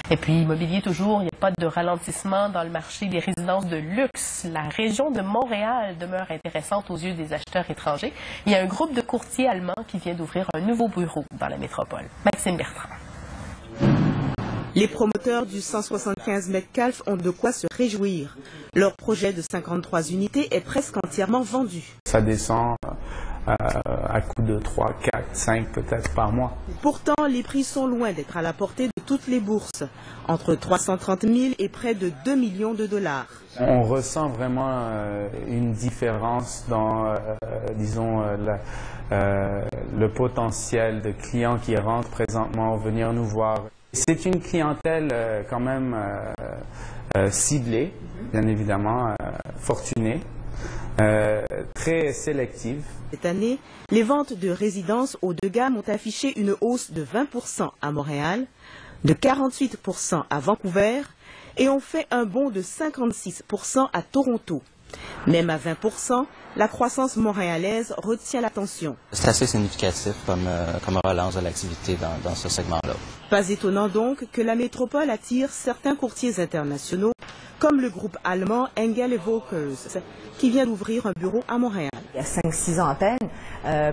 Et puis, immobilier toujours, il n'y a pas de ralentissement dans le marché des résidences de luxe. La région de Montréal demeure intéressante aux yeux des acheteurs étrangers. Il y a un groupe de courtiers allemands qui vient d'ouvrir un nouveau bureau dans la métropole. Maxime Bertrand. Les promoteurs du 175 mètres calf ont de quoi se réjouir. Leur projet de 53 unités est presque entièrement vendu. Ça descend à coût de 3, 4, 5 peut-être par mois. Pourtant, les prix sont loin d'être à la portée de toutes les bourses, entre 330 000 et près de 2 millions de dollars. On ressent vraiment une différence dans, disons, le potentiel de clients qui rentrent présentement venir nous voir. C'est une clientèle quand même ciblée, bien évidemment, fortunée, très sélective. Cette année, les ventes de résidences haut de gamme ont affiché une hausse de 20% à Montréal, de 48% à Vancouver et ont fait un bond de 56% à Toronto. Même à 20%, la croissance montréalaise retient l'attention. C'est assez significatif comme relance de l'activité dans ce segment-là. Pas étonnant donc que la métropole attire certains courtiers internationaux, comme le groupe allemand Engel & Volkers, qui vient d'ouvrir un bureau à Montréal. Il y a 5-6 ans à peine,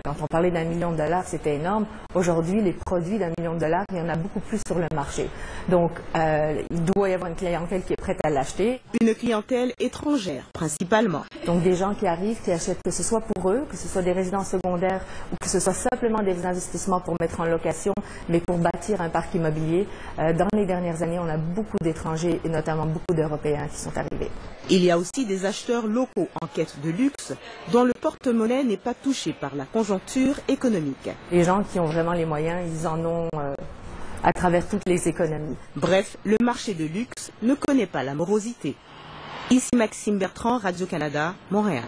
quand on parlait d'1 million de dollars, c'était énorme. Aujourd'hui, les produits d'1 million de dollars, il y en a beaucoup plus sur le marché. Donc, il doit y avoir une clientèle qui est prête à l'acheter. Une clientèle étrangère, principalement. Donc, des gens qui arrivent, qui achètent, que ce soit pour eux, que ce soit des résidences secondaires ou que ce soit simplement des investissements pour mettre en location, mais pour bâtir un parc immobilier. Dans les dernières années, on a beaucoup d'étrangers et notamment beaucoup d'Européens qui sont arrivés. Il y a aussi des acheteurs locaux en quête de luxe, dont le porte-monnaie n'est pas touché par la conjoncture économique. Les gens qui ont vraiment les moyens, ils en ont à travers toutes les économies. Bref, le marché de luxe ne connaît pas la morosité. Ici Maxime Bertrand, Radio-Canada, Montréal.